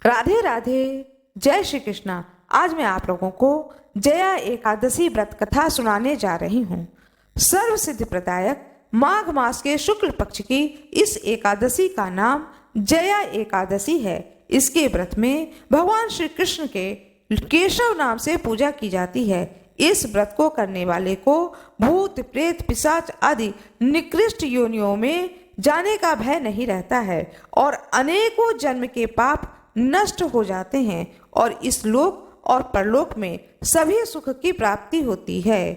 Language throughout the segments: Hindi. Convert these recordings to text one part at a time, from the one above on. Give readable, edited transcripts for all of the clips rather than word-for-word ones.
राधे राधे, जय श्री कृष्णा। आज मैं आप लोगों को जया एकादशी व्रत कथा सुनाने जा रही हूँ। सर्व सिद्धि प्रदायक माघ मास के शुक्ल पक्ष की इस एकादशी का नाम जया एकादशी है। इसके व्रत में भगवान श्री कृष्ण के केशव नाम से पूजा की जाती है। इस व्रत को करने वाले को भूत प्रेत पिशाच आदि निकृष्ट योनियों में जाने का भय नहीं रहता है और अनेकों जन्म के पाप नष्ट हो जाते हैं और इस लोक और परलोक में सभी सुख की प्राप्ति होती है।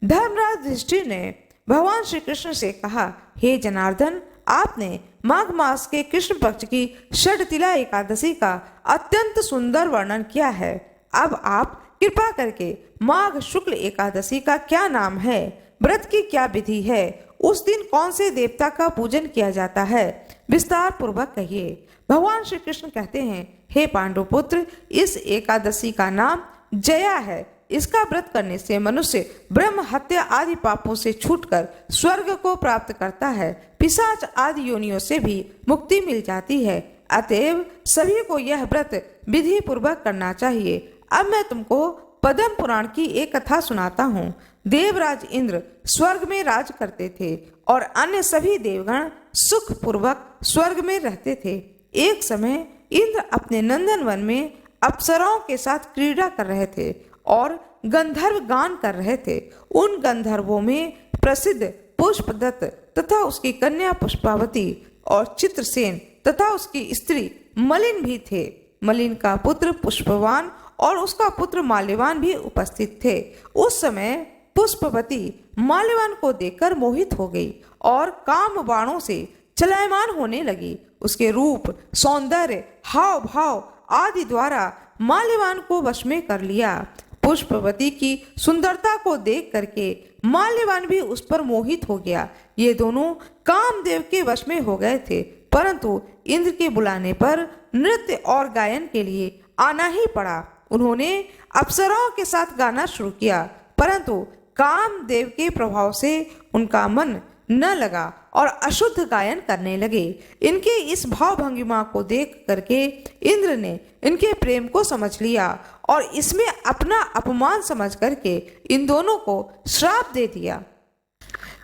धर्मराज युधिष्ठिर ने भगवान श्री कृष्ण से कहा, हे जनार्दन, आपने माघ मास के कृष्ण पक्ष की षटतिला एकादशी का अत्यंत सुंदर वर्णन किया है। अब आप कृपा करके माघ शुक्ल एकादशी का क्या नाम है, व्रत की क्या विधि है, उस दिन कौन से देवता का पूजन किया जाता है, विस्तार पूर्वक कहिए। भगवान श्री कृष्ण कहते हैं, हे पांडुपुत्र, इस एकादशी का नाम जया है। इसका व्रत करने से मनुष्य ब्रह्म हत्या आदि पापों से छूटकर स्वर्ग को प्राप्त करता है। पिशाच आदि योनियों से भी मुक्ति मिल जाती है। अतएव सभी को यह व्रत विधि पूर्वक करना चाहिए। अब मैं तुमको पद्म पुराण की एक कथा सुनाता हूँ। देवराज इंद्र स्वर्ग में राज करते थे और अन्य सभी देवगण सुख पूर्वक स्वर्ग में रहते थे। एक समय इंद्र अपने नंदन वन में अप्सराओं के साथ क्रीड़ा कर रहे थे और गंधर्व गान कर रहे थे। उन गंधर्वों में प्रसिद्ध पुष्पदत्त तथा उसकी कन्या पुष्पावती और चित्रसेन तथा उसकी स्त्री मलिन भी थे। मलिन का पुत्र पुष्पवान और उसका पुत्र माल्यवान भी उपस्थित थे। उस समय पुष्पवती माल्यवान को देखकर मोहित हो गई और काम बाणों से चलायमान होने लगी। उसके रूप, सौंदर्य, हाव भाव आदि द्वारा माल्यवान को वश में कर लिया। पुष्पवती की सुंदरता को देख करके माल्यवान भी उस पर मोहित हो गया। ये दोनों कामदेव के वश में हो गए थे, परंतु इंद्र के बुलाने पर नृत्य और गायन के लिए आना ही पड़ा। उन्होंने अप्सराओं के साथ गाना शुरू किया, परंतु कामदेव के प्रभाव से उनका मन न लगा और अशुद्ध गायन करने लगे। इनके इस भाव भंगिमा को देख करके इंद्र ने इनके प्रेम को समझ लिया और इसमें अपना अपमान समझ करके इन दोनों को श्राप दे दिया।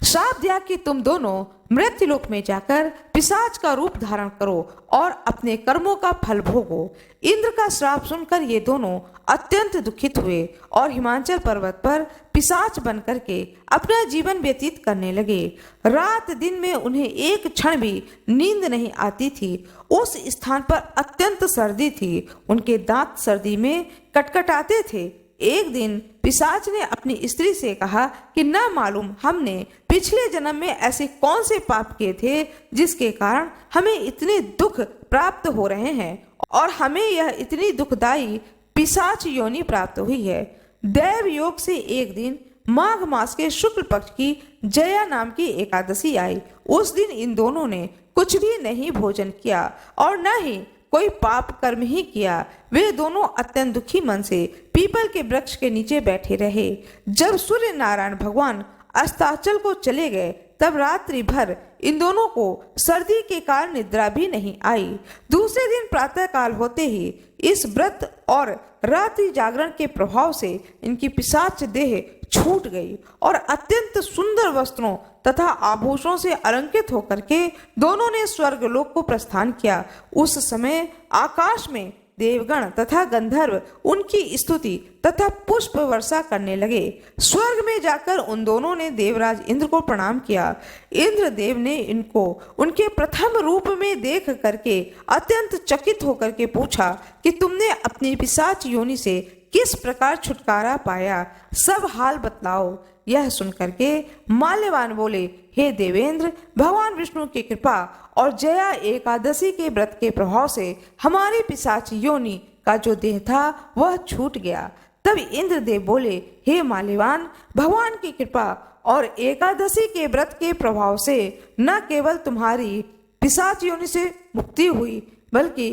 श्राप दिया कि तुम दोनों मृत्युलोक में जाकर पिशाच का रूप धारण करो और अपने कर्मों का फल भोगो। इंद्र का श्राप सुनकर ये दोनों अत्यंत दुखित हुए और हिमाचल पर्वत पर पिशाच बन करके अपना जीवन व्यतीत करने लगे। रात दिन में उन्हें एक क्षण भी नींद नहीं आती थी। उस स्थान पर अत्यंत सर्दी थी। उनके दांत सर्दी में कटकटाते थे। एक दिन पिशाच ने अपनी स्त्री से कहा कि न मालूम हमने पिछले जन्म में ऐसे कौन से पाप किए थे जिसके कारण हमें इतने दुख प्राप्त हो रहे हैं और हमें यह इतनी दुखदायी पिशाच योनि प्राप्त हुई है। दैव योग से एक दिन माघ मास के शुक्ल पक्ष की जया नाम की एकादशी आई। उस दिन इन दोनों ने कुछ भी नहीं भोजन किया और न ही कोई पाप कर्म ही किया। वे दोनों अत्यंत दुखी मन से पीपल के वृक्ष के नीचे बैठे रहे। जब सूर्य नारायण भगवान अस्ताचल को चले गए तब रात्रि भर इन दोनों को सर्दी के कारण निद्रा भी नहीं आई। दूसरे दिन प्रातः काल होते ही इस व्रत और रात्रि जागरण के प्रभाव से इनकी पिशाच देह छूट गई और अत्यंत सुंदर वस्त्रों तथा आभूषणों से अलंकृत होकर के दोनों ने स्वर्गलोक को प्रस्थान किया। उस समय आकाश में देवगण तथा गंधर्व उनकी स्तुति तथा पुष्प वर्षा करने लगे। स्वर्ग में जाकर उन दोनों ने देवराज इंद्र को प्रणाम किया। इंद्र देव ने इनको उनके प्रथम रूप में देख करके अत्यंत चकित होकर के पूछा कि तुमने अपनी पिशाच योनि से किस प्रकार छुटकारा पाया, सब हाल बतलाओ। यह सुनकर के माल्यवान बोले, हे देवेंद्र, भगवान विष्णु की कृपा और जया एकादशी के व्रत के प्रभाव से हमारी पिशाच योनि का जो देह था वह छूट गया। तब इंद्र देव बोले, हे माल्यवान, भगवान की कृपा और एकादशी के व्रत के प्रभाव से न केवल तुम्हारी पिशाच योनि से मुक्ति हुई बल्कि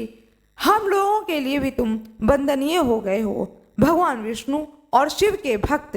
हम लोगों के लिए भी तुम वंदनीय हो गए हो। भगवान विष्णु और शिव के भक्त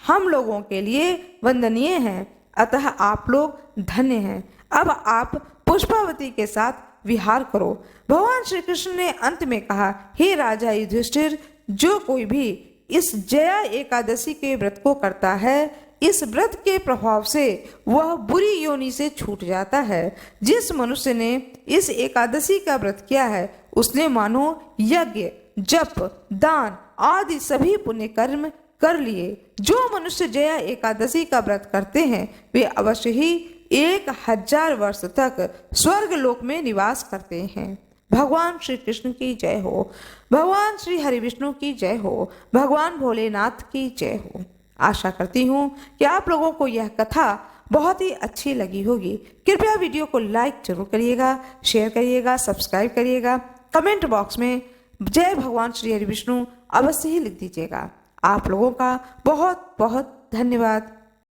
हम लोगों के लिए वंदनीय हैं, अतः आप लोग धन्य हैं। अब आप पुष्पावती के साथ विहार करो। भगवान श्री कृष्ण ने अंत में कहा, हे राजा युधिष्ठिर, जो कोई भी इस जया एकादशी के व्रत को करता है, इस व्रत के प्रभाव से वह बुरी योनि से छूट जाता है। जिस मनुष्य ने इस एकादशी का व्रत किया है, उसने मानो यज्ञ, जप, दान आदि सभी पुण्य कर्म कर लिए। जो मनुष्य जया एकादशी का व्रत करते हैं, वे अवश्य ही 1000 वर्ष तक स्वर्ग लोक में निवास करते हैं। भगवान श्री कृष्ण की जय हो। भगवान श्री हरि विष्णु की जय हो। भगवान भोलेनाथ की जय हो। आशा करती हूँ कि आप लोगों को यह कथा बहुत ही अच्छी लगी होगी। कृपया वीडियो को लाइक जरूर करिएगा, शेयर करिएगा, सब्सक्राइब करिएगा। कमेंट बॉक्स में जय भगवान श्री हरि विष्णु अवश्य ही लिख दीजिएगा। आप लोगों का बहुत बहुत धन्यवाद।